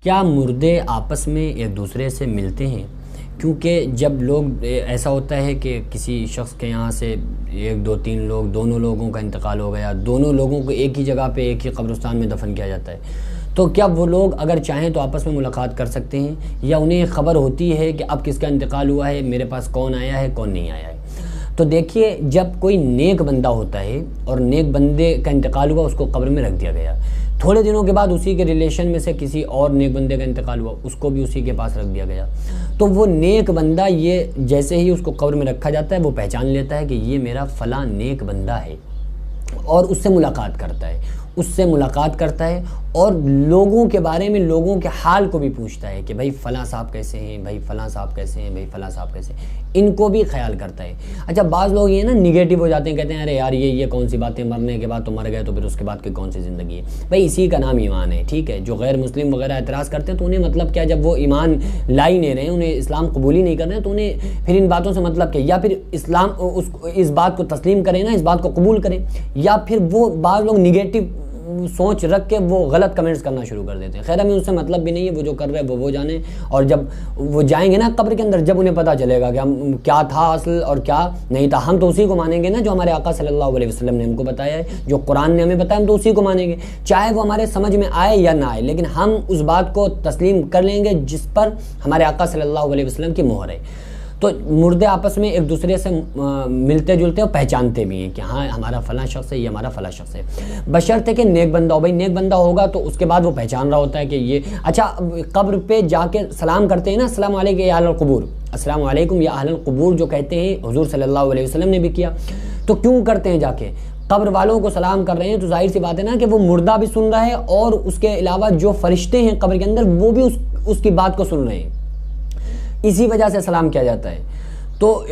کیا مردے آپس میں ایک دوسرے سے ملتے ہیں؟ کیونکہ جب لوگ ایسا ہوتا ہے کہ کسی شخص کے یہاں سے ایک دو تین لوگ دونوں لوگوں کا انتقال ہو گیا، دونوں لوگوں کو ایک ہی جگہ پہ ایک ہی قبرستان میں دفن کیا جاتا ہے، تو کیا وہ لوگ اگر چاہیں تو آپس میں ملاقات کر سکتے ہیں، یا انہیں خبر ہوتی ہے کہ اب کس کا انتقال ہوا ہے، میرے پاس کون آیا ہے کون نہیں آیا ہے؟ تو دیکھیے، جب کوئی نیک بندہ ہوتا ہے اور نیک بندے کا انتقال ہوا، اس کو قبر میں رکھ دیا گیا، تھوڑے دنوں کے بعد اسی کے ریلیشن میں سے کسی اور نیک بندے کا انتقال ہوا، اس کو بھی اسی کے پاس رکھ دیا گیا، تو وہ نیک بندہ یہ جیسے ہی اس کو قبر میں رکھا جاتا ہے، وہ پہچان لیتا ہے کہ یہ میرا فلاں نیک بندہ ہے، اور اس سے ملاقات کرتا ہے اور لوگوں کے بارے میں، لوگوں کے حال کو بھی پوچھتا ہے کہ بھائی فلاں صاحب کیسے ہیں، بھائی فلاں صاحب کیسے ہیں، بھائی فلاں صاحب کیسے ہیں، ان کو بھی خیال کرتا ہے۔ اچھا، بعض لوگ یہ نا نگیٹو ہو جاتے ہیں، کہتے ہیں ارے یار یہ کون سی باتیں، مرنے کے بعد تو مر گئے، تو پھر اس کے بعد کی کون سی زندگی ہے؟ بھائی اسی کا نام ایمان ہے، ٹھیک ہے؟ جو غیر مسلم وغیرہ اعتراض کرتے ہیں تو انہیں مطلب کیا، جب وہ ایمان لا ہی نہیں رہے ہیں، انہیں اسلام قبول ہی نہیں کر رہے ہیں، تو انہیں پھر ان باتوں سے مطلب کیا؟ یا پھر اسلام اس بات کو تسلیم کریں نا، اس بات کو قبول کریں، یا پھر وہ بعض لوگ نگیٹو سوچ رکھ کے وہ غلط کمنٹس کرنا شروع کر دیتے ہیں۔ خیر، ہمیں اس سے مطلب بھی نہیں ہے، وہ جو کر رہے ہیں وہ جانیں، اور جب وہ جائیں گے نا قبر کے اندر، جب انہیں پتہ چلے گا کہ ہم کیا تھا اصل اور کیا نہیں تھا، ہم تو اسی کو مانیں گے نا جو ہمارے آقا صلی اللہ علیہ وسلم نے ہم کو بتایا ہے، جو قرآن نے ہمیں بتایا، ہم تو اسی کو مانیں گے، چاہے وہ ہمارے سمجھ میں آئے یا نہ آئے، لیکن ہم اس بات کو تسلیم کر لیں گے جس پر ہمارے آقا صلی اللہ علیہ وسلم کی مہر ہے۔ تو مردے آپس میں ایک دوسرے سے ملتے جلتے اور پہچانتے بھی ہیں کہ ہاں ہمارا فلاں شخص ہے، یہ ہمارا فلاں شخص ہے، بشرطے کہ نیک بندہ ہو۔ بھائی نیک بندہ ہوگا تو اس کے بعد وہ پہچان رہا ہوتا ہے کہ یہ اچھا، قبر پہ جا کے سلام کرتے ہیں نا، السلام علیکم یا اہل القبور، السلام علیکم یا اہل القبور جو کہتے ہیں، حضور صلی اللہ علیہ وسلم نے بھی کیا، تو کیوں کرتے ہیں؟ جا کے قبر والوں کو سلام کر رہے ہیں، تو ظاہر سی بات ہے نا کہ وہ مردہ بھی سن رہا ہے، اور اس کے علاوہ جو فرشتے ہیں قبر کے اندر وہ بھی اس کی بات کو سن رہے ہیں، اسی وجہ سے سلام کیا جاتا ہے۔ تو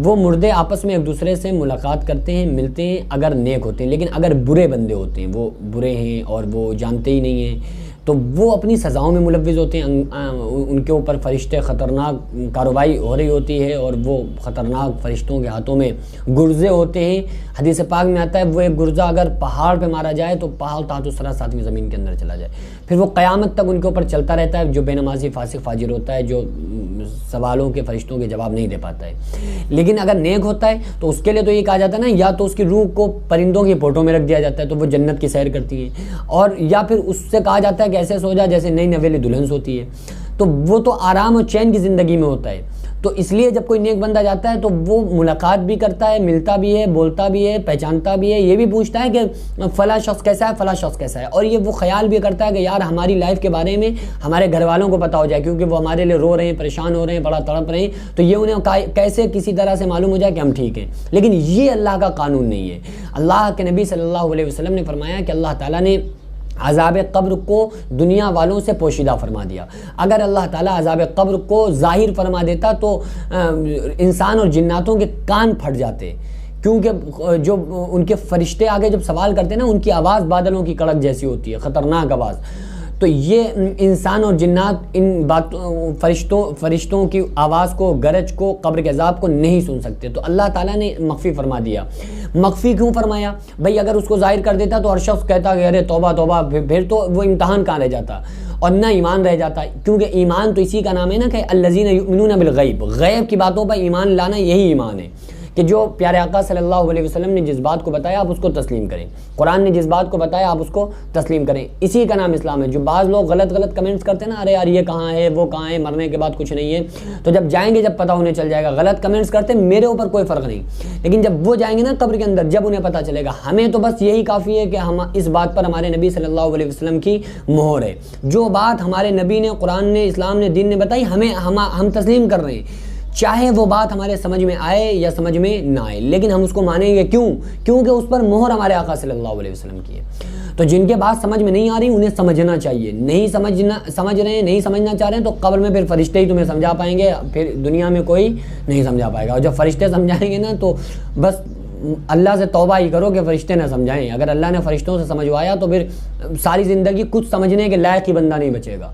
وہ مردے آپس میں ایک دوسرے سے ملاقات کرتے ہیں، ملتے ہیں اگر نیک ہوتے ہیں، لیکن اگر برے بندے ہوتے ہیں، وہ برے ہیں اور وہ جانتے ہی نہیں ہیں، تو وہ اپنی سزاؤں میں ملوث ہوتے ہیں، ان کے اوپر فرشتے خطرناک کارروائی ہو رہی ہوتی ہے، اور وہ خطرناک فرشتوں کے ہاتھوں میں گرزے ہوتے ہیں۔ حدیث پاک میں آتا ہے وہ ایک گرزہ اگر پہاڑ پہ مارا جائے تو پہاڑ تحت الثری ساتویں زمین کے اندر چلا جائے، پھر وہ قیامت تک ان کے اوپر چلتا رہتا ہے، جو بے نمازی فاسق فاجر ہوتا ہے، جو سوالوں کے فرشتوں کے جواب نہیں دے پاتا ہے۔ لیکن اگر نیک ہوتا ہے تو اس کے لیے تو یہ کہا جاتا ہے نا، یا تو اس کی روح کو پرندوں کی پوٹوں میں رکھ دیا جاتا ہے تو وہ جنت کی سیر کرتی ہے، اور یا پھر اس سے کہا جاتا ہے کہ ایسے سو جا جیسے نئی نویلی دلہن سوتی ہے، تو وہ تو آرام اور چین کی زندگی میں ہوتا ہے۔ تو اس لیے جب کوئی نیک بندہ جاتا ہے تو وہ ملاقات بھی کرتا ہے، ملتا بھی ہے، بولتا بھی ہے، پہچانتا بھی ہے، یہ بھی پوچھتا ہے کہ فلاں شخص کیسا ہے، فلاں شخص کیسا ہے، اور یہ وہ خیال بھی کرتا ہے کہ یار ہماری لائف کے بارے میں ہمارے گھر والوں کو پتہ ہو جائے، کیونکہ وہ ہمارے لیے رو رہے ہیں، پریشان ہو رہے ہیں، بڑا تڑپ رہے ہیں، تو یہ انہیں کیسے کسی طرح سے معلوم ہو جائے کہ ہم ٹھیک ہیں۔ لیکن یہ اللہ کا قانون نہیں ہے۔ اللہ کے نبی صلی اللہ علیہ وسلم نے فرمایا کہ اللہ تعالیٰ نے عذاب قبر کو دنیا والوں سے پوشیدہ فرما دیا۔ اگر اللہ تعالیٰ عذاب قبر کو ظاہر فرما دیتا تو انسان اور جناتوں کے کان پھٹ جاتے، کیونکہ جو ان کے فرشتے آگے جب سوال کرتے ہیں نا، ان کی آواز بادلوں کی کڑک جیسی ہوتی ہے، خطرناک آواز، تو یہ انسان اور جنات ان فرشتوں کی آواز کو، گرج کو، قبر کے عذاب کو نہیں سن سکتے، تو اللہ تعالیٰ نے مخفی فرما دیا۔ مخفی کیوں فرمایا؟ بھئی اگر اس کو ظاہر کر دیتا تو ہر شخص کہتا کہ ارے توبہ توبہ، پھر تو وہ امتحان کہاں رہ جاتا اور نہ ایمان رہ جاتا، کیونکہ ایمان تو اسی کا نام ہے نا کہ الذین یؤمنون بالغیب، غیب کی باتوں پر ایمان لانا یہی ایمان ہے، کہ جو پیارے آقا صلی اللہ علیہ وسلم نے جس بات کو بتایا آپ اس کو تسلیم کریں، قرآن نے جس بات کو بتایا آپ اس کو تسلیم کریں، اسی کا نام اسلام ہے۔ جو بعض لوگ غلط کمنٹس کرتے ہیں نا، ارے یار یہ کہاں ہے، وہ کہاں ہے، مرنے کے بعد کچھ نہیں ہے، تو جب جائیں گے جب پتہ انہیں چل جائے گا، غلط کمنٹس کرتے ہیں میرے اوپر کوئی فرق نہیں، لیکن جب وہ جائیں گے نا قبر کے اندر، جب انہیں پتہ چلے گا، ہمیں تو بس یہی کافی ہے کہ ہم اس بات پر ہمارے نبی صلی اللہ علیہ وسلم کی مہر ہے، جو بات ہمارے نبی نے، قرآن نے، اسلام نے، دین نے بتائی، ہم تسلیم کر رہے ہیں، چاہے وہ بات ہمارے سمجھ میں آئے یا سمجھ میں نہ آئے، لیکن ہم اس کو مانیں گے۔ کیونکہ اس پر مہر ہمارے آقا صلی اللہ علیہ وسلم کی ہے۔ تو جن کے بات سمجھ میں نہیں آ رہی انہیں سمجھنا چاہیے، نہیں سمجھ رہے ہیں، نہیں سمجھنا چاہ رہے ہیں، تو قبر میں پھر فرشتے ہی تمہیں سمجھا پائیں گے، پھر دنیا میں کوئی نہیں سمجھا پائے گا، اور جب فرشتے سمجھائیں گے نا تو بس اللہ سے توبہ ہی کرو کہ فرشتے نہ سمجھائیں۔ اگر اللہ نے فرشتوں سے سمجھوایا تو پھر ساری زندگی کچھ سمجھنے کے لائق ہی بندہ نہیں بچے گا،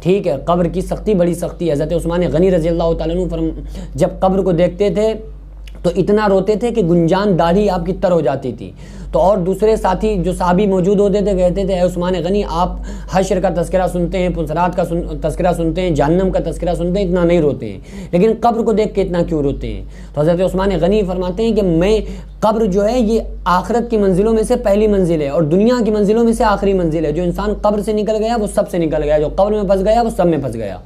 ٹھیک ہے؟ قبر کی سختی بڑی سختی ہے۔ حضرت عثمان غنی رضی اللہ تعالیٰ عنہ جب قبر کو دیکھتے تھے تو اتنا روتے تھے کہ گنجان داڑھی آپ کی تر ہو جاتی تھی. تو اور دوسرے ساتھی جو صحابی موجود ہوتے تھے کہتے تھے اے عثمان غنی آپ حشر کا تذکرہ سنتے ہیں, پلسرات کا تذکرہ سنتے ہیں, جہنم کا تذکرہ سنتے ہیں, اتنا نہیں روتے ہیں, لیکن قبر کو دیکھ کے اتنا کیوں روتے ہیں؟ تو حضرت عثمان غنی فرماتے ہیں کہ میں قبر جو ہے یہ آخرت کی منزلوں میں سے پہلی منزل ہے اور دنیا کی منزلوں میں سے آخری منزل ہے. جو انسان قبر سے نکل گیا وہ سب سے نکل گیا, جو قبر میں پھنس گیا وہ سب میں پھنس گیا.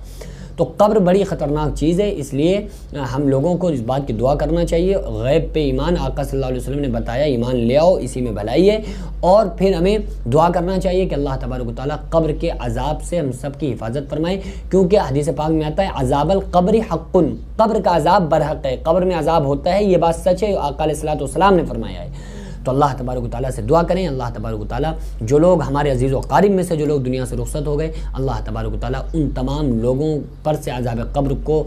تو قبر بڑی خطرناک چیز ہے, اس لیے ہم لوگوں کو اس بات کی دعا کرنا چاہیے. غیب پہ ایمان, آقا صلی اللہ علیہ وسلم نے بتایا ایمان لے آؤ, اسی میں بھلائی ہے. اور پھر ہمیں دعا کرنا چاہیے کہ اللہ تبارک و تعالیٰ قبر کے عذاب سے ہم سب کی حفاظت فرمائے, کیونکہ حدیث پاک میں آتا ہے عذاب القبر حق, قبر کا عذاب برحق ہے, قبر میں عذاب ہوتا ہے, یہ بات سچ ہے, آقا علیہ الصلوۃ والسلام نے فرمایا ہے. تو اللہ تبارک و تعالیٰ سے دعا کریں, اللہ تبارک و تعالیٰ جو لوگ ہمارے عزیز و قارب میں سے جو لوگ دنیا سے رخصت ہو گئے, اللہ تبارک و تعالیٰ ان تمام لوگوں پر سے عذاب قبر کو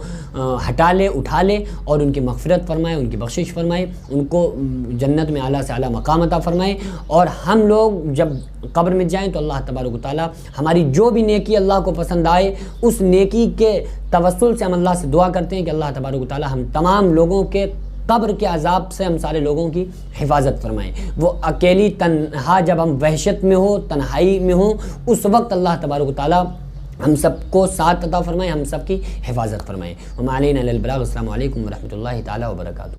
ہٹا لے, اٹھا لے, اور ان کی مغفرت فرمائے, ان کی بخشش فرمائے, ان کو جنت میں اعلیٰ سے اعلیٰ مقام عطا فرمائے. اور ہم لوگ جب قبر میں جائیں تو اللہ تبارک و تعالیٰ ہماری جو بھی نیکی اللہ کو پسند آئے اس نیکی کے توسل سے ہم اللہ سے دعا کرتے ہیں کہ اللہ تبارک و تعالیٰ ہم تمام لوگوں کے قبر کے عذاب سے ہم سارے لوگوں کی حفاظت فرمائیں. وہ اکیلی تنہا جب ہم وحشت میں ہو, تنہائی میں ہوں, اس وقت اللہ تبارک و تعالیٰ ہم سب کو ساتھ عطا فرمائے, ہم سب کی حفاظت فرمائے. وما علینا الا البلاغ. السلام علیکم ورحمۃ اللہ تعالیٰ وبرکاتہ.